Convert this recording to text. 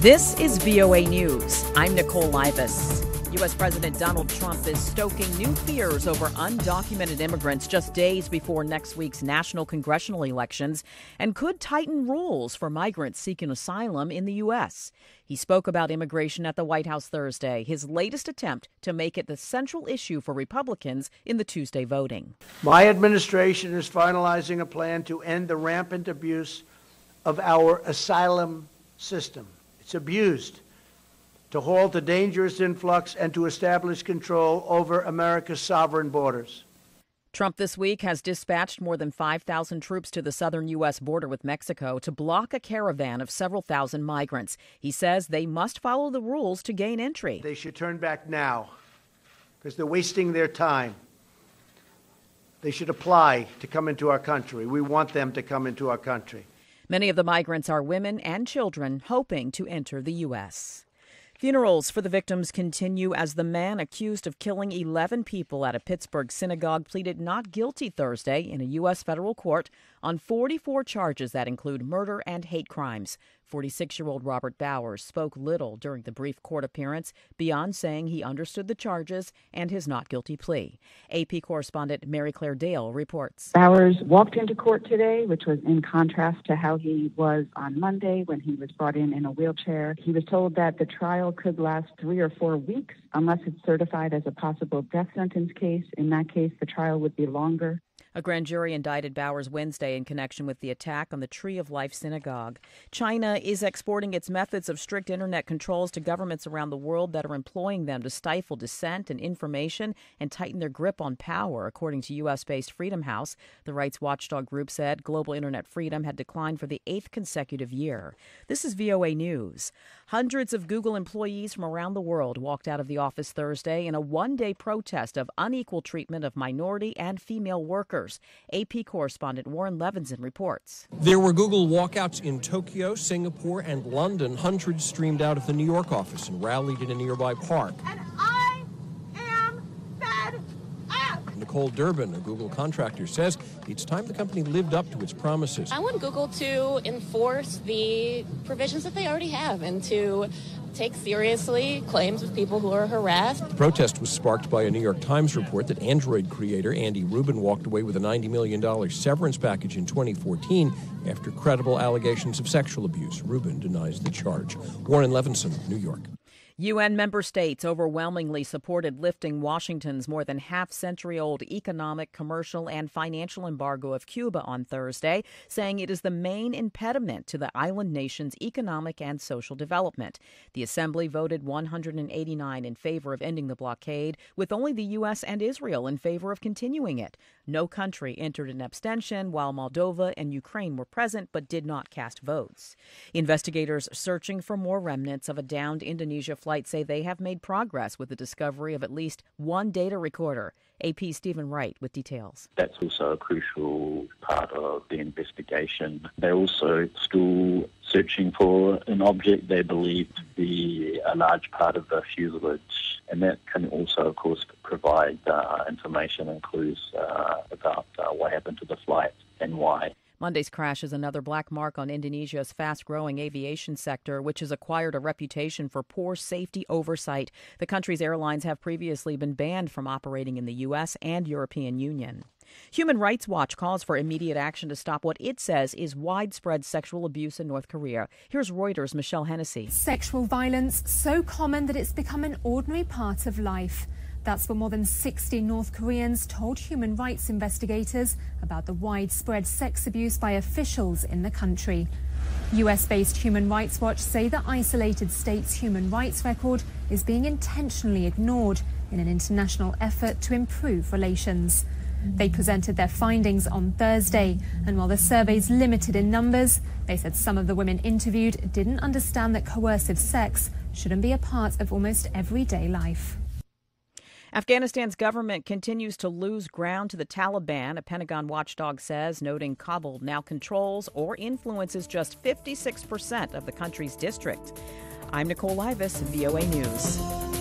This is VOA News. I'm Nicole Livas. U.S. President Donald Trump is stoking new fears over undocumented immigrants just days before next week's national congressional elections and could tighten rules for migrants seeking asylum in the U.S. He spoke about immigration at the White House Thursday, his latest attempt to make it the central issue for Republicans in the Tuesday voting. My administration is finalizing a plan to end the rampant abuse of our asylum system. It's abused, to halt the dangerous influx and to establish control over America's sovereign borders. Trump this week has dispatched more than 5,000 troops to the southern U.S. border with Mexico to block a caravan of several thousand migrants. He says they must follow the rules to gain entry. They should turn back now because they're wasting their time. They should apply to come into our country. We want them to come into our country. Many of the migrants are women and children hoping to enter the U.S. Funerals for the victims continue as the man accused of killing 11 people at a Pittsburgh synagogue pleaded not guilty Thursday in a U.S. federal court on 44 charges that include murder and hate crimes. 46-year-old Robert Bowers spoke little during the brief court appearance beyond saying he understood the charges and his not guilty plea. AP correspondent Mary Claire Dale reports. Bowers walked into court today, which was in contrast to how he was on Monday when he was brought in a wheelchair. He was told that the trial could last 3 or 4 weeks unless it's certified as a possible death sentence case. In that case, the trial would be longer. A grand jury indicted Bowers Wednesday in connection with the attack on the Tree of Life synagogue. China is exporting its methods of strict internet controls to governments around the world that are employing them to stifle dissent and information and tighten their grip on power, according to U.S.-based Freedom House. The rights watchdog group said global internet freedom had declined for the 8th consecutive year. This is VOA News. Hundreds of Google employees from around the world walked out of the office Thursday in a one-day protest of unequal treatment of minority and female workers. AP correspondent Warren Levinson reports. There were Google walkouts in Tokyo, Singapore, and London. Hundreds streamed out of the New York office and rallied in a nearby park. And I am fed up. Nicole Livas, a Google contractor, says it's time the company lived up to its promises. I want Google to enforce the provisions that they already have and to take seriously claims of people who are harassed. The protest was sparked by a New York Times report that Android creator Andy Rubin walked away with a $90 million severance package in 2014 after credible allegations of sexual abuse. Rubin denies the charge. Warren Levinson, New York. UN member states overwhelmingly supported lifting Washington's more than half-century-old economic, commercial, and financial embargo of Cuba on Thursday, saying it is the main impediment to the island nation's economic and social development. The Assembly voted 189 in favor of ending the blockade, with only the U.S. and Israel in favor of continuing it. No country entered an abstention, while Moldova and Ukraine were present but did not cast votes. Investigators searching for more remnants of a downed Indonesia flight say they have made progress with the discovery of at least one data recorder. AP Stephen Wright with details. That's also a crucial part of the investigation. They're also still searching for an object they believe to be a large part of the fuselage, and that can also, of course, provide information and clues about what happened to the flight and why. Monday's crash is another black mark on Indonesia's fast-growing aviation sector, which has acquired a reputation for poor safety oversight. The country's airlines have previously been banned from operating in the U.S. and European Union. Human Rights Watch calls for immediate action to stop what it says is widespread sexual abuse in North Korea. Here's Reuters' Michelle Hennessy. Sexual violence so common that it's become an ordinary part of life. That's what more than 60 North Koreans told human rights investigators about the widespread sex abuse by officials in the country. US-based Human Rights Watch say the isolated state's human rights record is being intentionally ignored in an international effort to improve relations. They presented their findings on Thursday, and while the survey's limited in numbers, they said some of the women interviewed didn't understand that coercive sex shouldn't be a part of almost everyday life. Afghanistan's government continues to lose ground to the Taliban, a Pentagon watchdog says, noting Kabul now controls or influences just 56% of the country's district. I'm Nicole Livas, VOA News.